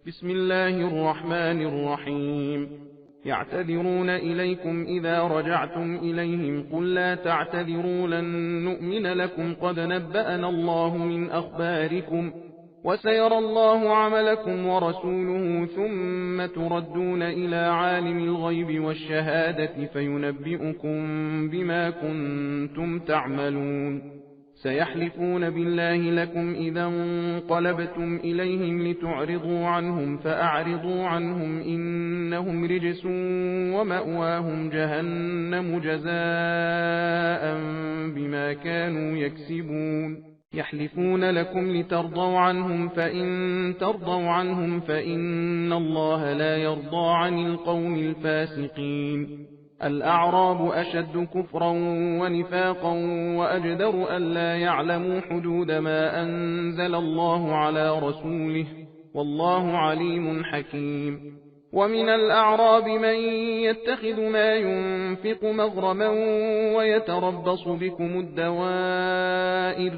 بسم الله الرحمن الرحيم. يعتذرون إليكم إذا رجعتم إليهم قل لا تعتذروا لن نؤمن لكم قد نبأنا الله من أخباركم وسيرى الله عملكم ورسوله ثم تردون إلى عالم الغيب والشهادة فينبئكم بما كنتم تعملون. سيحلفون بالله لكم إذا انقلبتم إليهم لتعرضوا عنهم فأعرضوا عنهم إنهم رجس ومأواهم جهنم جزاء بما كانوا يكسبون. يحلفون لكم لترضوا عنهم فإن ترضوا عنهم فإن الله لا يرضى عن القوم الفاسقين. الأعراب أشد كفرا ونفاقا وأجدر ألا يعلموا حدود ما أنزل الله على رسوله والله عليم حكيم. ومن الأعراب من يتخذ ما ينفق مغرما ويتربص بكم الدوائر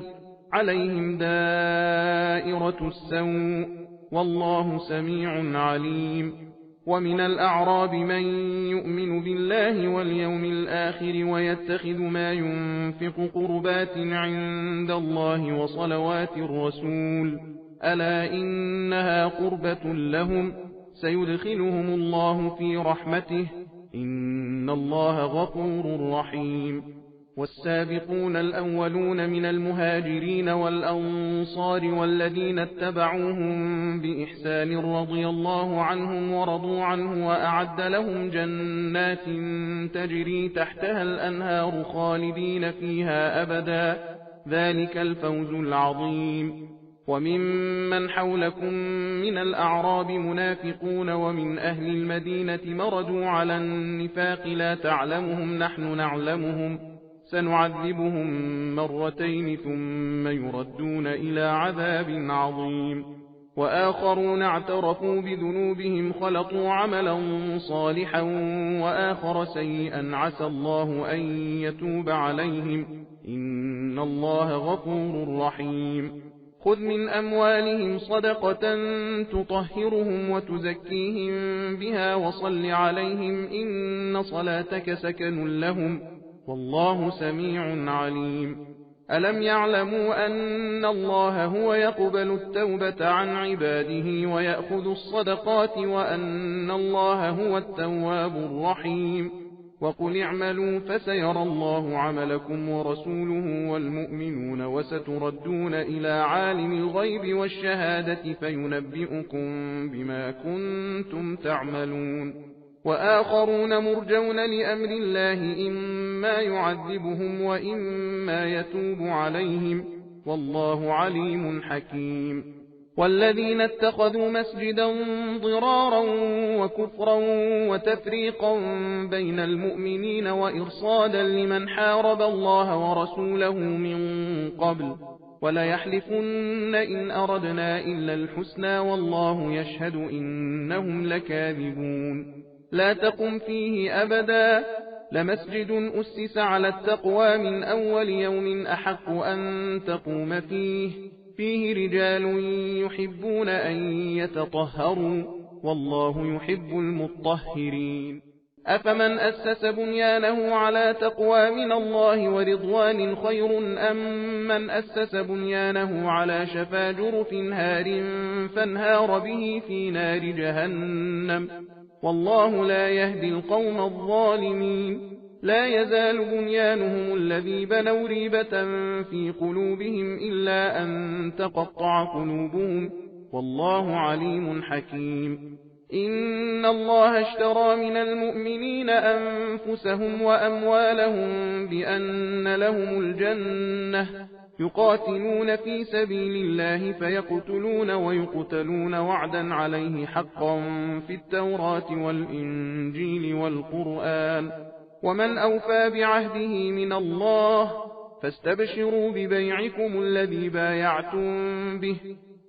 عليهم دائرة السوء والله سميع عليم. ومن الأعراب من يؤمن بالله واليوم الآخر ويتخذ ما ينفق قربات عند الله وصلوات الرسول ألا إنها قربة لهم سيدخلهم الله في رحمته إن الله غفور رحيم. والسابقون الأولون من المهاجرين والأنصار والذين اتبعوهم بإحسان رضي الله عنهم ورضوا عنه وأعد لهم جنات تجري تحتها الأنهار خالدين فيها أبدا ذلك الفوز العظيم. وممن حولكم من الأعراب منافقون ومن أهل المدينة مردوا على النفاق لا تعلمهم نحن نعلمهم سنعذبهم مرتين ثم يردون إلى عذاب عظيم. وآخرون اعترفوا بذنوبهم خلطوا عملا صالحا وآخر سيئا عسى الله أن يتوب عليهم إن الله غفور رحيم. خذ من أموالهم صدقة تطهرهم وتزكيهم بها وصل عليهم إن صلاتك سكن لهم والله سميع عليم. ألم يعلموا أن الله هو يقبل التوبة عن عباده ويأخذ الصدقات وأن الله هو التواب الرحيم. وقل اعملوا فسيرى الله عملكم ورسوله والمؤمنون وستردون إلى عالم الغيب والشهادة فينبئكم بما كنتم تعملون. وآخرون مرجون لأمر الله إما يعذبهم وإما يتوب عليهم والله عليم حكيم. والذين اتخذوا مسجدا ضرارا وكفرا وتفريقا بين المؤمنين وإرصادا لمن حارب الله ورسوله من قبل وليحلفن إن أردنا إلا الحسنى والله يشهد إنهم لكاذبون. لا تقم فيه أبدا لمسجد أسس على التقوى من أول يوم أحق أن تقوم فيه رجال يحبون أن يتطهروا والله يحب المطهرين. أفمن أسس بنيانه على تقوى من الله ورضوان خير أم من أسس بنيانه على شفا جرف هار فانهار به في نار جهنم والله لا يهدي القوم الظالمين. لا يزال بنيانهم الذي بنوا ريبة في قلوبهم إلا أن تقطع قلوبهم والله عليم حكيم. إن الله اشترى من المؤمنين أنفسهم وأموالهم بأن لهم الجنة يقاتلون في سبيل الله فيقتلون ويقتلون وعدا عليه حقا في التوراة والإنجيل والقرآن ومن أوفى بعهده من الله فاستبشروا ببيعكم الذي بايعتم به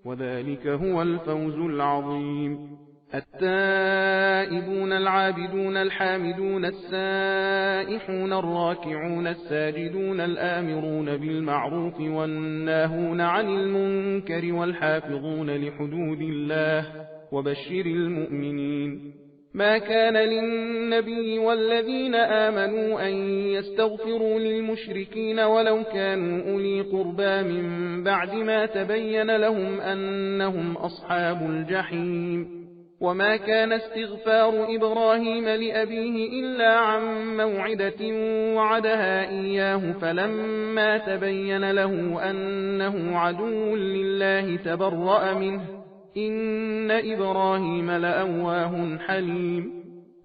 وذلك هو الفوز العظيم. التائبون العابدون الحامدون السائحون الراكعون الساجدون الآمرون بالمعروف والناهون عن المنكر والحافظون لحدود الله وبشر المؤمنين. ما كان للنبي والذين آمنوا أن يستغفروا للمشركين ولو كانوا أولي قربى من بعد ما تبين لهم أنهم أصحاب الجحيم. وما كان استغفار إبراهيم لأبيه إلا عن موعدة وعدها إياه فلما تبين له أنه عدو لله تبرأ منه إن إبراهيم لأواه حليم.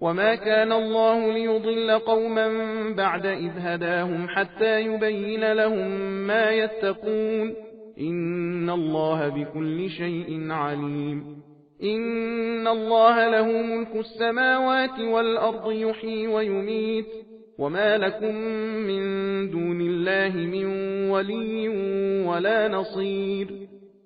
وما كان الله ليضل قوما بعد إذ هداهم حتى يبين لهم ما يتقون إن الله بكل شيء عليم. إن الله له ملك السماوات والأرض يحيي ويميت وما لكم من دون الله من ولي ولا نصير.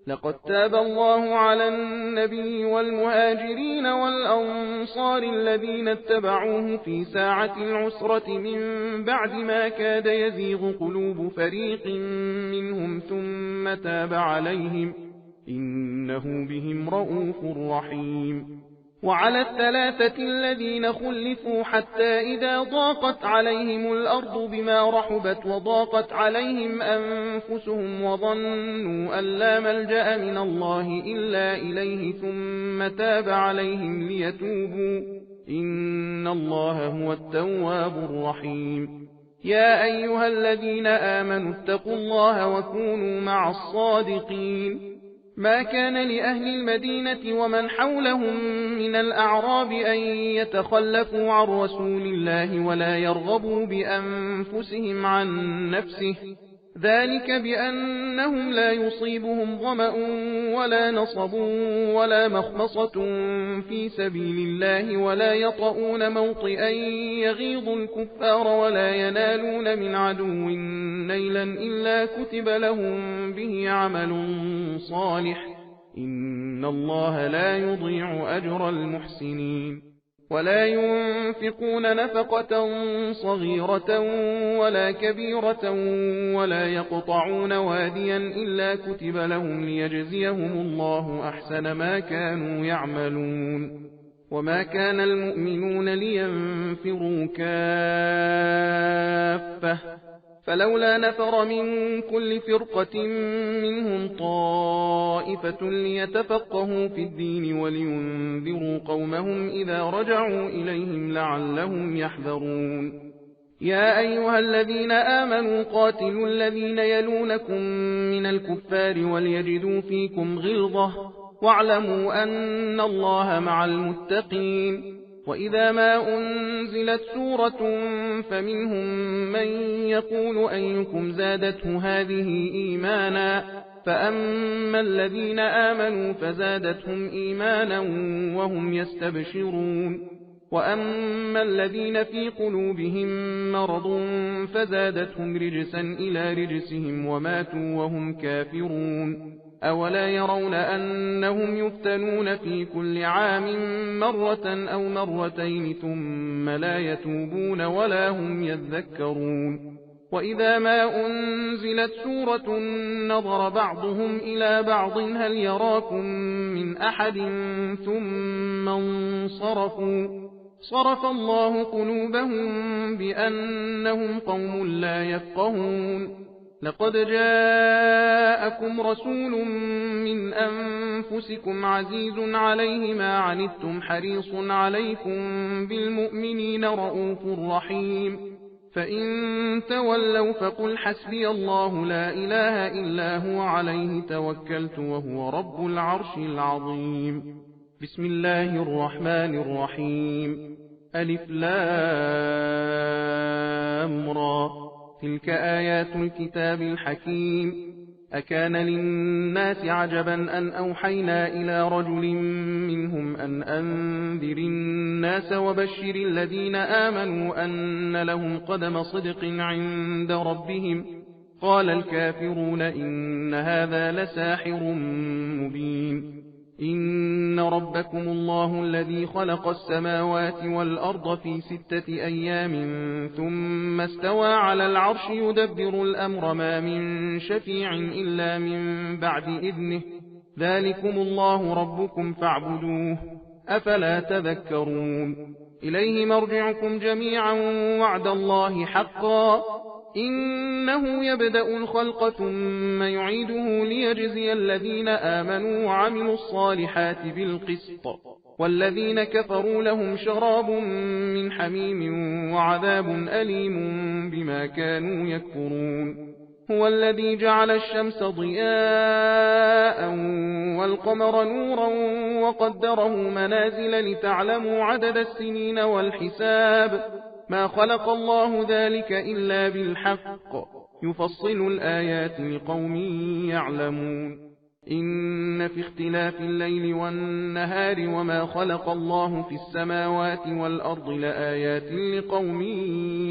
لقد تاب الله على النبي والمهاجرين والأنصار الذين اتبعوه في ساعة العسرة من بعد ما كاد يزيغ قلوب فريق منهم ثم تاب عليهم إنه بهم رءوف رحيم. وعلى الثلاثة الذين خلفوا حتى إذا ضاقت عليهم الأرض بما رحبت وضاقت عليهم أنفسهم وظنوا أن لا ملجأ من الله إلا إليه ثم تاب عليهم ليتوبوا إن الله هو التواب الرحيم. يا أيها الذين آمنوا اتقوا الله وكونوا مع الصادقين. ما كان لأهل المدينة ومن حولهم من الأعراب أن يتخلفوا عن رسول الله ولا يرغبوا بأنفسهم عن نفسه ذلك بأنهم لا يصيبهم ظمأ ولا نصب ولا مخمصة في سبيل الله ولا يطؤون موطئا يغيظ الكفار ولا ينالون من عدو نيلا إلا كتب لهم به عمل صالح إن الله لا يضيع أجر المحسنين. ولا ينفقون نفقة صغيرة ولا كبيرة ولا يقطعون واديا إلا كتب لهم ليجزيهم الله أحسن ما كانوا يعملون. وما كان المؤمنون لينفروا كافة فلولا نفر من كل فرقة منهم طائفة ليتفقهوا في الدين ولينذروا قومهم إذا رجعوا إليهم لعلهم يحذرون. يا أيها الذين آمنوا قاتلوا الذين يلونكم من الكفار وليجدوا فيكم غلظة واعلموا أن الله مع المتقين. وإذا ما أنزلت سورة فمنهم من يقول أيكم زادته هذه إيمانا فأما الذين آمنوا فزادتهم إيمانا وهم يستبشرون وأما الذين في قلوبهم مرض فزادتهم رجسا إلى رجسهم وماتوا وهم كافرون. أولا يرون أنهم يفتنون في كل عام مرة أو مرتين ثم لا يتوبون ولا هم يذكرون. وإذا ما أنزلت سورة نظر بعضهم إلى بعض هل يراكم من أحد ثم انصرفوا صرف الله قلوبهم بأنهم قوم لا يفقهون. لقد جاءكم رسول من أنفسكم عزيز عليه ما عنتم حريص عليكم بالمؤمنين رؤوف رحيم. فإن تولوا فقل حسبي الله لا إله إلا هو عليه توكلت وهو رب العرش العظيم. بسم الله الرحمن الرحيم. ألف لام را تلك آيات الكتاب الحكيم. أكان للناس عجبا أن أوحينا إلى رجل منهم أن أنذر الناس وبشر الذين آمنوا أن لهم قدم صدق عند ربهم قال الكافرون إن هذا لساحر مبين. إن ربكم الله الذي خلق السماوات والأرض في 6 أيام ثم استوى على العرش يدبر الأمر ما من شفيع إلا من بعد إذنه ذلكم الله ربكم فاعبدوه أفلا تذكرون إليه مرجعكم جميعا وعد الله حقا إنه يبدأ الخلق ثم يعيده ليجزي الذين آمنوا وعملوا الصالحات بالقسط والذين كفروا لهم شراب من حميم وعذاب أليم بما كانوا يكفرون هو الذي جعل الشمس ضياء والقمر نورا وقدره منازل لتعلموا عدد السنين والحساب ما خلق الله ذلك إلا بالحق يفصل الآيات لقوم يعلمون إن في اختلاف الليل والنهار وما خلق الله في السماوات والأرض لآيات لقوم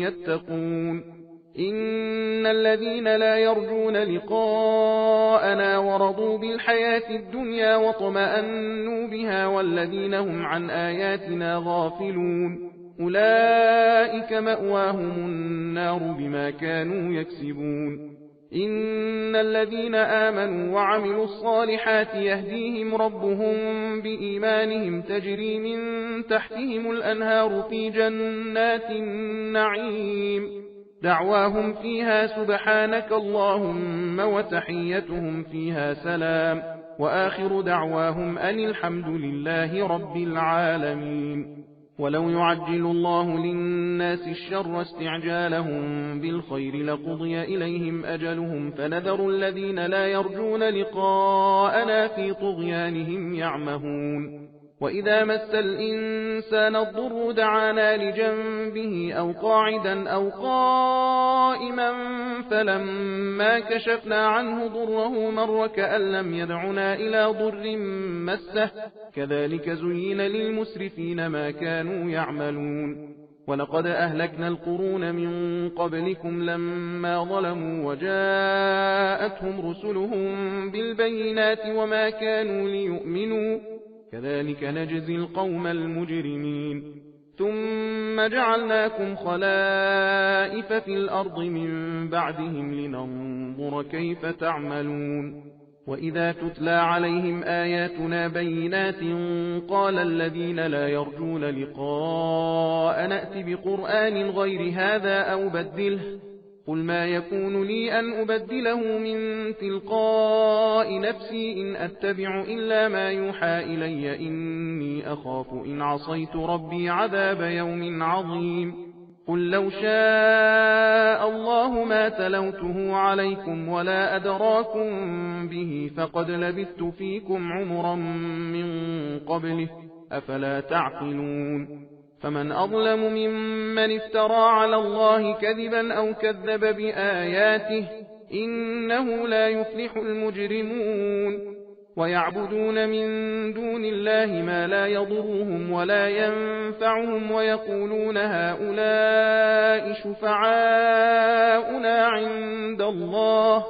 يتقون إن الذين لا يرجون لقاءنا ورضوا بالحياة الدنيا وطمأنوا بها والذين هم عن آياتنا غافلون أولئك مأواهم النار بما كانوا يكسبون إن الذين آمنوا وعملوا الصالحات يهديهم ربهم بإيمانهم تجري من تحتهم الأنهار في جنات النعيم دعواهم فيها سبحانك اللهم وتحيتهم فيها سلام وآخر دعواهم أن الحمد لله رب العالمين ولو يعجل الله للناس الشر استعجالهم بالخير لقضي إليهم أجلهم فنذر الذين لا يرجون لقاءنا في طغيانهم يعمهون وإذا مس الإنسان الضر دعانا لجنبه أو قاعدا أو قائما فلما كشفنا عنه ضره مر كأن لم يدعنا إلى ضر مسه كذلك زين للمسرفين ما كانوا يعملون ولقد أهلكنا القرون من قبلكم لما ظلموا وجاءتهم رسلهم بالبينات وما كانوا ليؤمنوا كذلك نجزي القوم المجرمين ثم جعلناكم خلائف في الأرض من بعدهم لننظر كيف تعملون وإذا تتلى عليهم آياتنا بينات قال الذين لا يرجون لقاء نأت بقرآن غير هذا أو بدله قل ما يكون لي أن أبدله من تلقاء نفسي إن أتبع إلا ما يوحى إلي إني أخاف إن عصيت ربي عذاب يوم عظيم قل لو شاء الله ما تلوته عليكم ولا أدراكم به فقد لبثت فيكم عمرا من قبله أفلا تعقلون فمن أظلم ممن افترى على الله كذبا أو كذب بآياته إنه لا يفلح المجرمون ويعبدون من دون الله ما لا يضرهم ولا ينفعهم ويقولون هؤلاء شفعاؤنا عند الله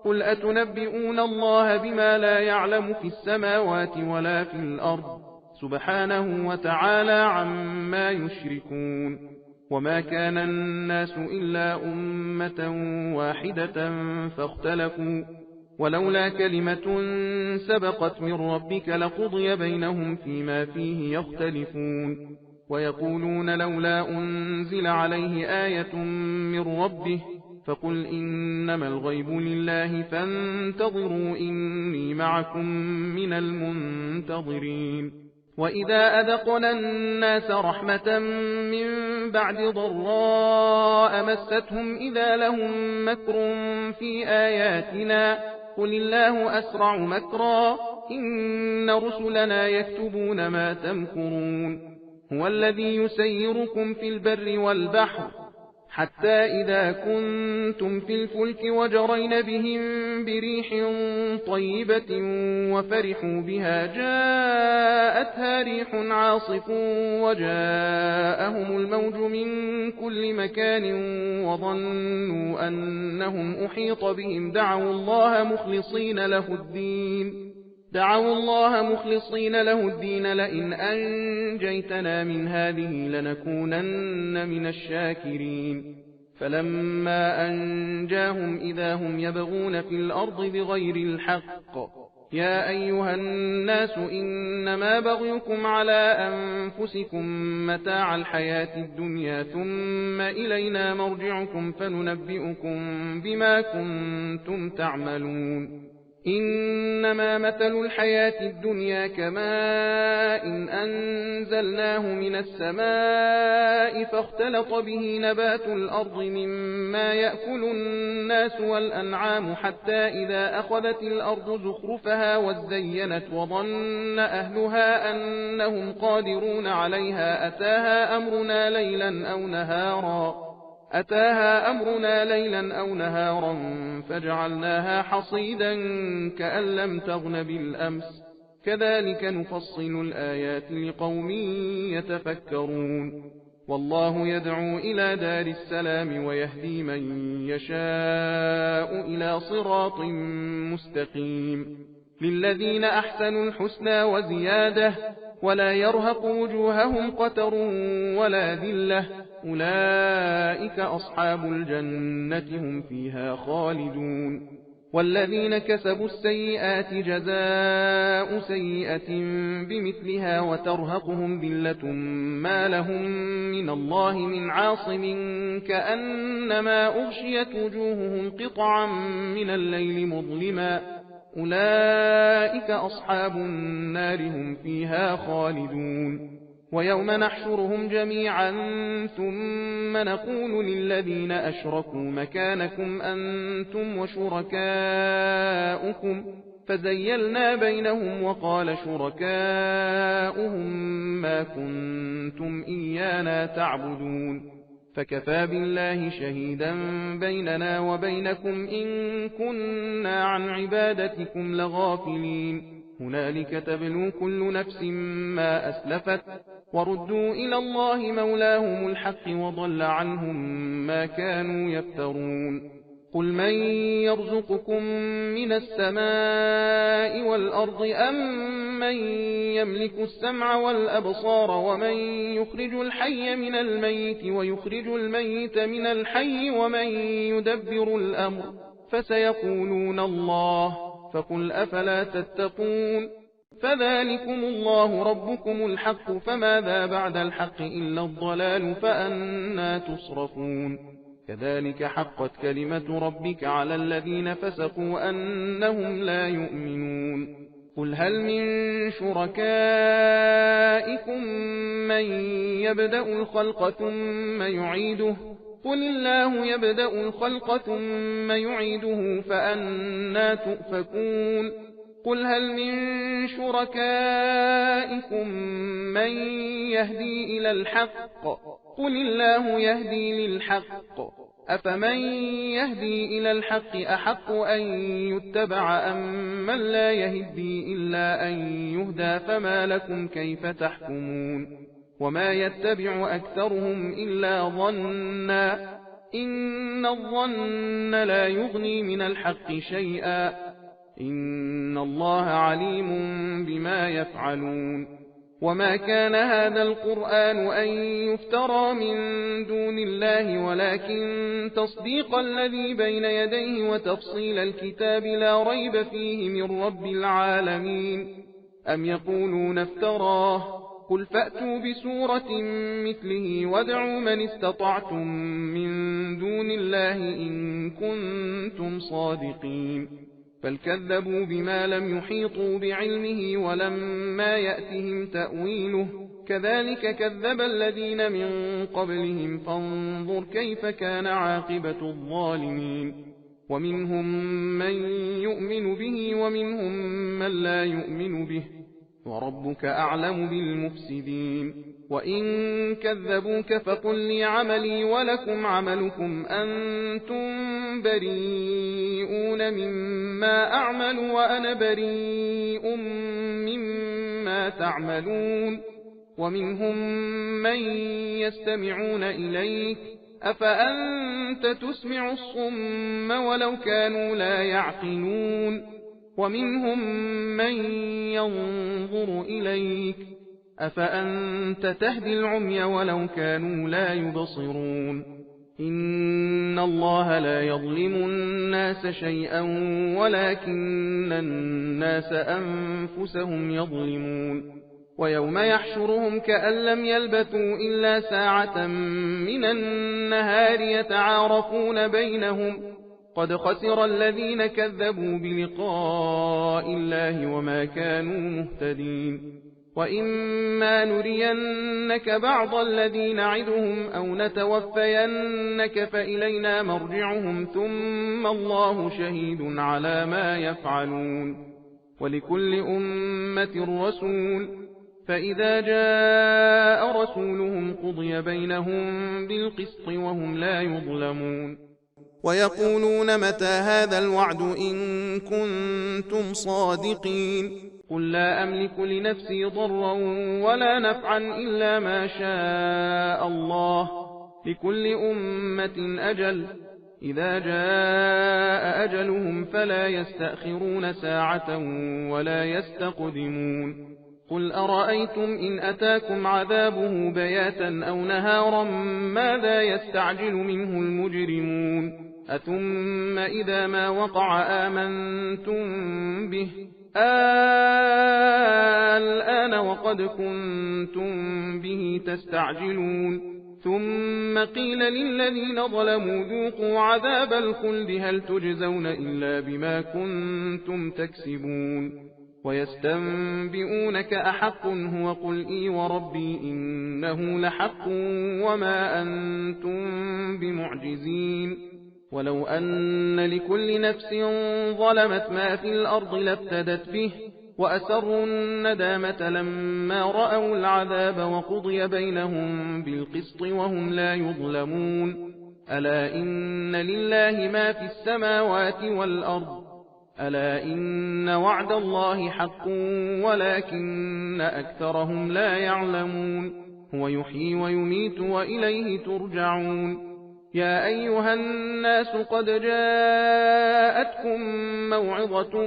قل أتنبئون الله بما لا يعلم في السماوات ولا في الأرض سبحانه وتعالى عما يشركون وما كان الناس إلا أمة واحدة فاختلفوا ولولا كلمة سبقت من ربك لقضي بينهم فيما فيه يختلفون ويقولون لولا أنزل عليه آية من ربه فقل إنما الغيب لله فانتظروا إني معكم من المنتظرين وإذا أذقنا الناس رحمة من بعد ضراء مستهم إذا لهم مكر في آياتنا قل الله أسرع مكرا إن رسلنا يكتبون ما تمكرون هو الذي يسيركم في البر والبحر حتى إذا كنتم في الفلك وجرين بهم بريح طيبة وفرحوا بها جاءتها ريح عاصف وجاءهم الموج من كل مكان وظنوا أنهم أحيط بهم دعوا الله مخلصين له الدين لئن أنجيتنا من هذه لنكونن من الشاكرين فلما أنجاهم إذا هم يبغون في الأرض بغير الحق يا أيها الناس إنما بغيكم على أنفسكم متاع الحياة الدنيا ثم إلينا مرجعكم فننبئكم بما كنتم تعملون إنما مثل الحياة الدنيا كماء أنزلناه من السماء فاختلط به نبات الأرض مما يأكل الناس والأنعام حتى إذا أخذت الأرض زخرفها وزينت وظن أهلها أنهم قادرون عليها أتاها أمرنا ليلا أو نهارا فجعلناها حصيدا كأن لم تغن بالأمس كذلك نفصل الآيات لقوم يتفكرون والله يدعو إلى دار السلام ويهدي من يشاء إلى صراط مستقيم للذين أحسنوا الحسنى وزيادة ولا يرهق وجوههم قتر ولا ذلة أولئك أصحاب الجنة هم فيها خالدون والذين كسبوا السيئات جزاء سيئة بمثلها وترهقهم ذلة ما لهم من الله من عاصم كأنما أغشيت وجوههم قطعا من الليل مظلما أولئك أصحاب النار هم فيها خالدون ويوم نحشرهم جميعا ثم نقول للذين أشركوا مكانكم أنتم وشركاؤكم فزيلنا بينهم وقال شركاؤهم ما كنتم إيانا تعبدون فكفى بالله شهيدا بيننا وبينكم إن كنا عن عبادتكم لغافلين هنالك تبلو كل نفس ما أسلفت وردوا إلى الله مولاهم الحق وضل عنهم ما كانوا يفترون قل من يرزقكم من السماء والأرض أم من يملك السمع والأبصار ومن يخرج الحي من الميت ويخرج الميت من الحي ومن يدبر الأمر فسيقولون الله فقل أفلا تتقون فذلكم الله ربكم الحق فماذا بعد الحق إلا الضلال فأنا تصرفون كذلك حقت كلمة ربك على الذين فسقوا أنهم لا يؤمنون قل هل من شركائكم من يبدأ الخلق ثم يعيده قل الله يبدأ الخلق ثم يعيده فأنا تؤفكون قل هل من شركائكم من يهدي إلى الحق قل الله يهدي للحق أفمن يهدي إلى الحق أحق أن يتبع أم من لا يهدي إلا أن يهدى فما لكم كيف تحكمون وما يتبع أكثرهم إلا ظنا إن الظن لا يغني من الحق شيئا إن الله عليم بما يفعلون وما كان هذا القرآن أن يفترى من دون الله ولكن تصديق الذي بين يديه وتفصيل الكتاب لا ريب فيه من رب العالمين أم يقولون افتراه قل فأتوا بسورة مثله وادعوا من استطعتم من دون الله إن كنتم صادقين بل كذبوا بما لم يحيطوا بعلمه ولما يأتهم تأويله كذلك كذب الذين من قبلهم فانظر كيف كان عاقبة الظالمين ومنهم من يؤمن به ومنهم من لا يؤمن به وربك أعلم بالمفسدين وإن كذبوك فقل لي عملي ولكم عملكم أنتم بريئون مما أعمل وأنا بريء مما تعملون ومنهم من يستمعون إليك أفأنت تسمع الصم ولو كانوا لا يعقلون ومنهم من ينظر إليك أفأنت تهدي العمي ولو كانوا لا يبصرون إن الله لا يظلم الناس شيئا ولكن الناس أنفسهم يظلمون ويوم يحشرهم كأن لم يلبثوا إلا ساعة من النهار يتعارفون بينهم قد خسر الذين كذبوا بلقاء الله وما كانوا مهتدين وإما نرينك بعض الذي نعدهم أو نتوفينك فإلينا مرجعهم ثم الله شهيد على ما يفعلون ولكل أمة رسول فإذا جاء رسولهم قضي بينهم بالقسط وهم لا يظلمون ويقولون متى هذا الوعد إن كنتم صادقين قل لا أملك لنفسي ضرا ولا نفعا إلا ما شاء الله لكل أمة أجل إذا جاء أجلهم فلا يستأخرون ساعة ولا يستقدمون قل أرأيتم إن أتاكم عذابه بياتا أو نهارا ماذا يستعجل منه المجرمون أثم إذا ما وقع آمنتم به الآن وقد كنتم به تستعجلون ثم قيل للذين ظلموا ذوقوا عذاب الخلد هل تجزون إلا بما كنتم تكسبون ويستنبئونك أحق هو قل إي وربي إنه لحق وما أنتم بمعجزين ولو أن لكل نفس ظلمت ما في الأرض لافتدت به وأسروا الندامة لما رأوا العذاب وقضي بينهم بالقسط وهم لا يظلمون ألا إن لله ما في السماوات والأرض ألا إن وعد الله حق ولكن أكثرهم لا يعلمون هو يحيي ويميت وإليه ترجعون يا أيها الناس قد جاءتكم موعظة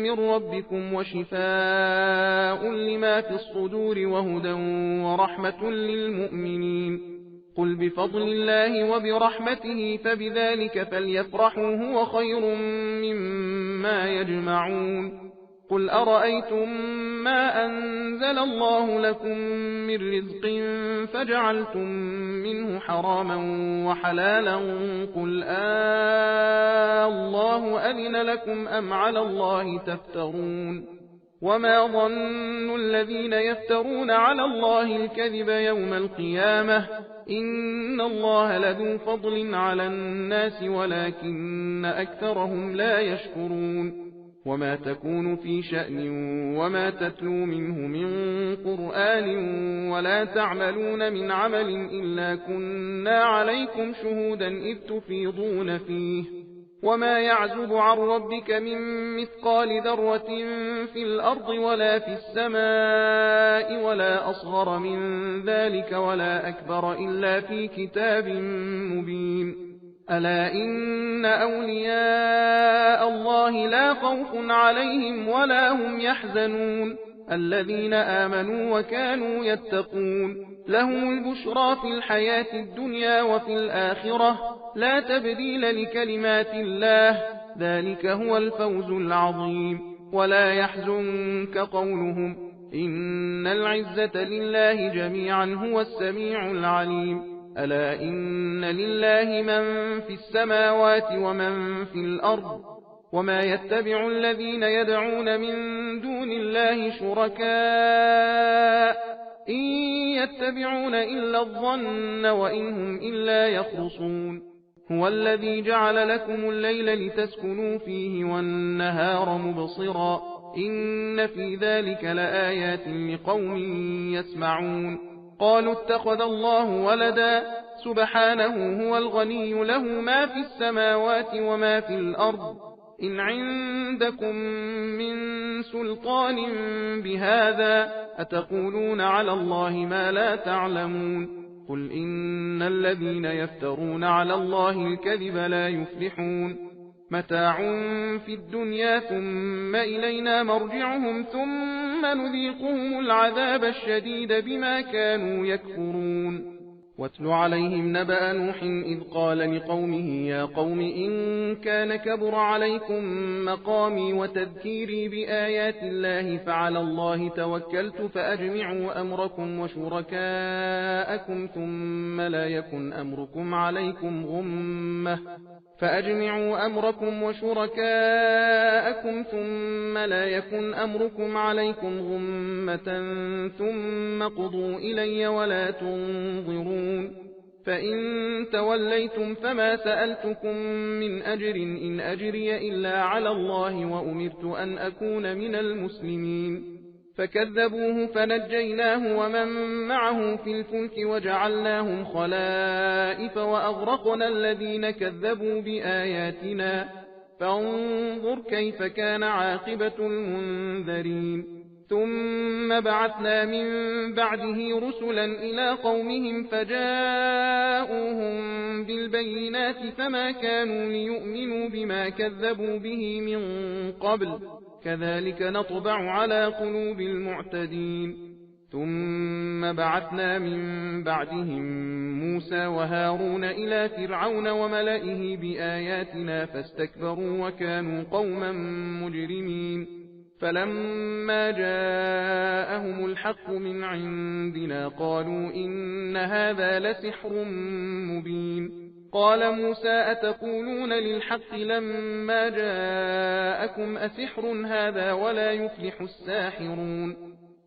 من ربكم وشفاء لما في الصدور وهدى ورحمة للمؤمنين قل بفضل الله وبرحمته فبذلك فليفرحوا هو خير مما يجمعون قل أرأيتم ما أنزل الله لكم من رزق فجعلتم منه حراما وحلالا قل الله أذن لكم أم على الله تفترون وما ظن الذين يفترون على الله الكذب يوم القيامة إن الله لذو فضل على الناس ولكن أكثرهم لا يشكرون وما تكون في شأن وما تتلو منه من قرآن ولا تعملون من عمل إلا كنا عليكم شهودا إذ تفيضون فيه وما يعزب عن ربك من مثقال ذرة في الأرض ولا في السماء ولا أصغر من ذلك ولا أكبر إلا في كتاب مبين ألا إن أولياء الله لا خوف عليهم ولا هم يحزنون الذين آمنوا وكانوا يتقون لهم البشرى في الحياة الدنيا وفي الآخرة لا تبديل لكلمات الله ذلك هو الفوز العظيم ولا يحزنك قولهم إن العزة لله جميعا هو السميع العليم ألا إن لله من في السماوات ومن في الأرض وما يتبع الذين يدعون من دون الله شركاء إن يتبعون إلا الظن وإن هم إلا يخرصون هو الذي جعل لكم الليل لتسكنوا فيه والنهار مبصرا إن في ذلك لآيات لقوم يسمعون قالوا اتخذ الله ولدا سبحانه هو الغني له ما في السماوات وما في الأرض إن عندكم من سلطان بهذا أتقولون على الله ما لا تعلمون قل إن الذين يفترون على الله الكذب لا يفلحون متاع في الدنيا ثم إلينا مرجعهم ثم نذيقهم العذاب الشديد بما كانوا يكفرون واتل عليهم نبأ نوح إذ قال لقومه يا قوم إن كان كبر عليكم مقامي وتذكيري بآيات الله فعلى الله توكلت فأجمعوا أمركم وشركاءكم ثم لا يكن أمركم عليكم غمة ثم قضوا إلي ولا تنظرون فإن توليتم فما سألتكم من أجر إن أجري إلا على الله وأمرت أن أكون من المسلمين فكذبوه فنجيناه ومن معه في الفلك وجعلناهم خلائف وأغرقنا الذين كذبوا بآياتنا فانظر كيف كان عاقبة المنذرين ثم بعثنا من بعده رسلا إلى قومهم فجاءوهم بالبينات فما كانوا ليؤمنوا بما كذبوا به من قبل كذلك نطبع على قلوب المعتدين ثم بعثنا من بعدهم موسى وهارون إلى فرعون وملئه بآياتنا فاستكبروا وكانوا قوما مجرمين فلما جاءهم الحق من عندنا قالوا إن هذا لسحر مبين قال موسى أتقولون للحق لما جاءكم أسحر هذا ولا يفلح الساحرون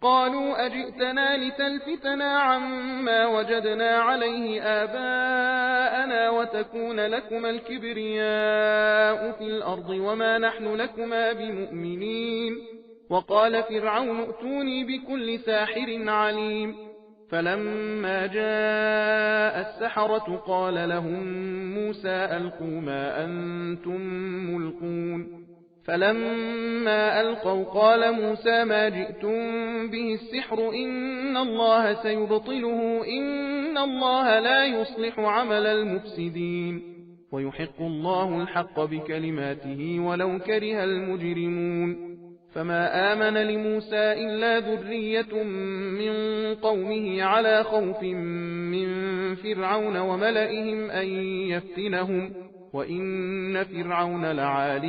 قالوا أجئتنا لتلفتنا عما وجدنا عليه آباءنا وتكون لكما الكبرياء في الأرض وما نحن لكما بمؤمنين وقال فرعون ائتوني بكل ساحر عليم فلما جاء السحرة قال لهم موسى ألقوا ما أنتم ملقون فلما ألقوا قال موسى ما جئتم به السحر إن الله سيبطله إن الله لا يصلح عمل المفسدين ويحق الله الحق بكلماته ولو كره المجرمون فما آمن لموسى إلا ذرية من قومه على خوف من فرعون وملئهم أن يفتنهم وإن فرعون لعال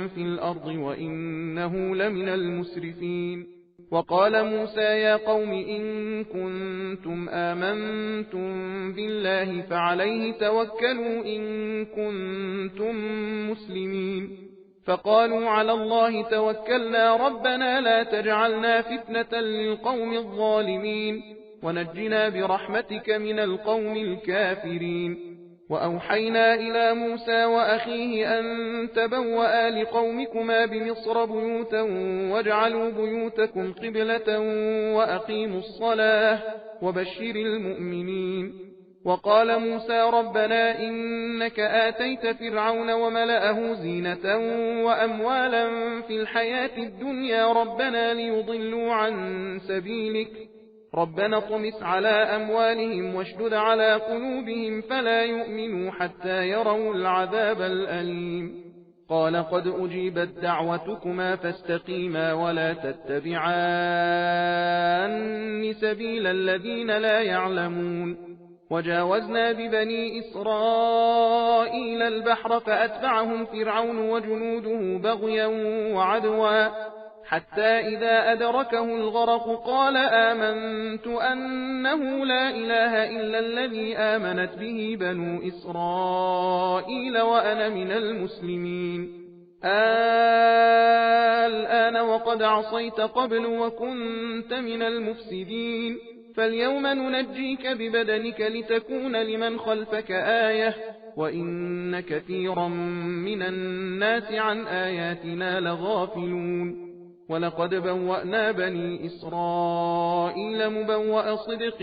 في الأرض وإنه لمن المسرفين وقال موسى يا قوم إن كنتم آمنتم بالله فعليه توكلوا إن كنتم مسلمين فقالوا على الله توكلنا ربنا لا تجعلنا فتنة للقوم الظالمين ونجنا برحمتك من القوم الكافرين وأوحينا إلى موسى وأخيه أن تبوأ لقومكما بمصر بيوتا واجعلوا بيوتكم قبلة وأقيموا الصلاة وبشر المؤمنين وقال موسى ربنا إنك آتيت فرعون وملأه زينة وأموالا في الحياة الدنيا ربنا ليضلوا عن سبيلك ربنا اطمس على أموالهم واشدد على قلوبهم فلا يؤمنوا حتى يروا العذاب الأليم قال قد أجيبت دعوتكما فاستقيما ولا تتبعان سبيل الذين لا يعلمون وجاوزنا ببني إسرائيل البحر فأتبعهم فرعون وجنوده بغيا وعدوا حتى إذا أدركه الغرق قال آمنت أنه لا إله إلا الذي آمنت به بنو إسرائيل وأنا من المسلمين الآن وقد عصيت قبل وكنت من المفسدين فاليوم ننجيك ببدنك لتكون لمن خلفك آية وإن كثيرا من الناس عن آياتنا لغافلون ولقد بوأنا بني إسرائيل مبوأ صدق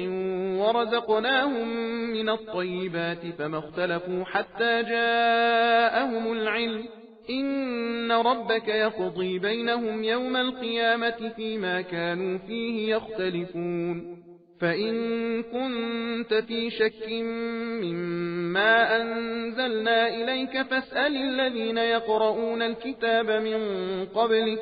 ورزقناهم من الطيبات فما اختلفوا حتى جاءهم العلم إن ربك يقضي بينهم يوم القيامة فيما كانوا فيه يختلفون فإن كنت في شك مما أنزلنا إليك فاسأل الذين يقرؤون الكتاب من قبلك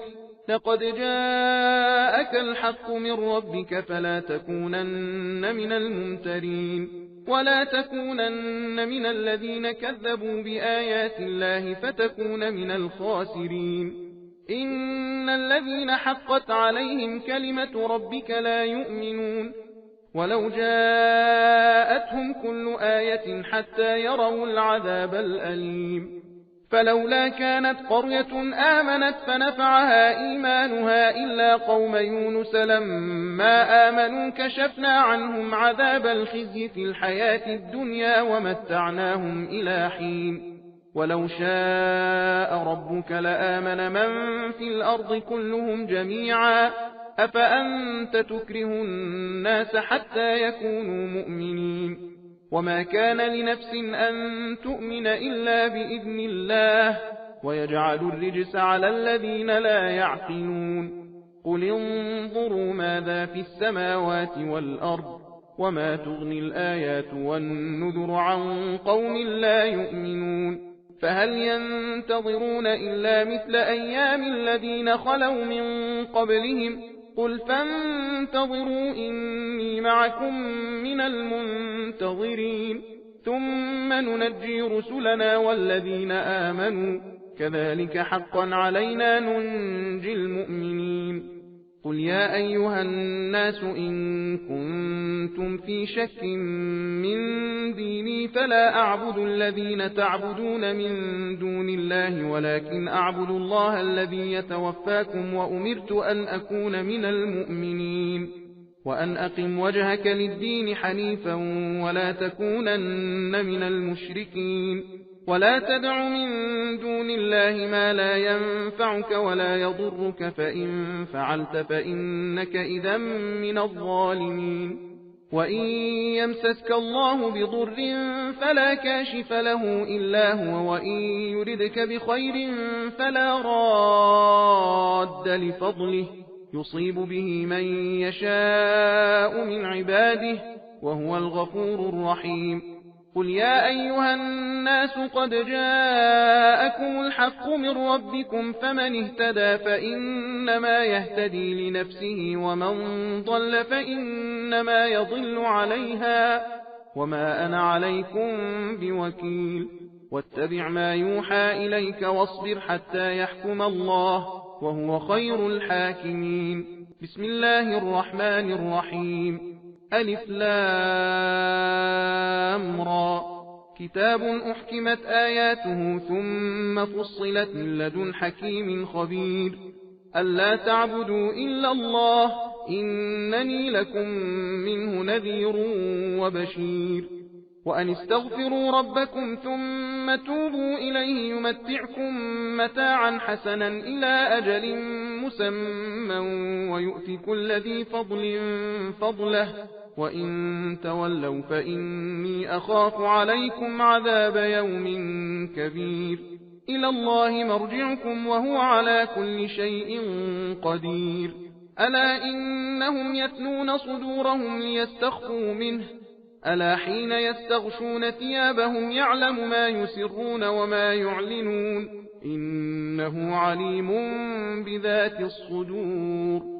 لقد جاءك الحق من ربك فلا تكونن من الممترين ولا تكونن من الذين كذبوا بآيات الله فتكون من الخاسرين إن الذين حقت عليهم كلمة ربك لا يؤمنون ولو جاءتهم كل آية حتى يروا العذاب الأليم فلولا كانت قرية آمنت فنفعها إيمانها إلا قوم يونس لما آمنوا كشفنا عنهم عذاب الخزي في الحياة الدنيا ومتعناهم إلى حين ولو شاء ربك لآمن من في الأرض كلهم جميعا أفأنت تكره الناس حتى يكونوا مؤمنين وما كان لنفس أن تؤمن إلا بإذن الله ويجعل الرجس على الذين لا يعقلون قل انظروا ماذا في السماوات والأرض وما تغني الآيات والنذر عن قوم لا يؤمنون فهل ينتظرون إلا مثل أيام الذين خلوا من قبلهم قل فانتظروا إني معكم من المنتظرين ثم ننجي رسلنا والذين آمنوا كذلك حقا علينا ننجي المؤمنين قل يا أيها الناس إن كنتم في شك من ديني فلا أعبد الذين تعبدون من دون الله ولكن أعبد الله الذي يتوفاكم وأمرت أن أكون من المؤمنين وأن أقم وجهك للدين حنيفا ولا تكونن من المشركين ولا تدع من دون الله ما لا ينفعك ولا يضرك فإن فعلت فإنك إذا من الظالمين وإن يمسسك الله بضر فلا كاشف له إلا هو وإن يردك بخير فلا راد لفضله يصيب به من يشاء من عباده وهو الغفور الرحيم قل يا أيها الناس قد جاءكم الحق من ربكم فمن اهتدى فإنما يهتدي لنفسه ومن ضل فإنما يضل عليها وما أنا عليكم بوكيل واتبع ما يوحى إليك واصبر حتى يحكم الله وهو خير الحاكمين بسم الله الرحمن الرحيم ألف لام را كتاب أحكمت آياته ثم فصلت من لدن حكيم خبير ألا تعبدوا إلا الله إنني لكم منه نذير وبشير وأن استغفروا ربكم ثم توبوا إليه يمتعكم متاعا حسنا إلى أجل مسمى ويؤتي كل ذي فضل فضله وإن تولوا فإني أخاف عليكم عذاب يوم كبير إلى الله مرجعكم وهو على كل شيء قدير ألا إنهم يثنون صدورهم ليستخفوا منه ألا حين يستغشون ثيابهم يعلم ما يسرون وما يعلنون إنه عليم بذات الصدور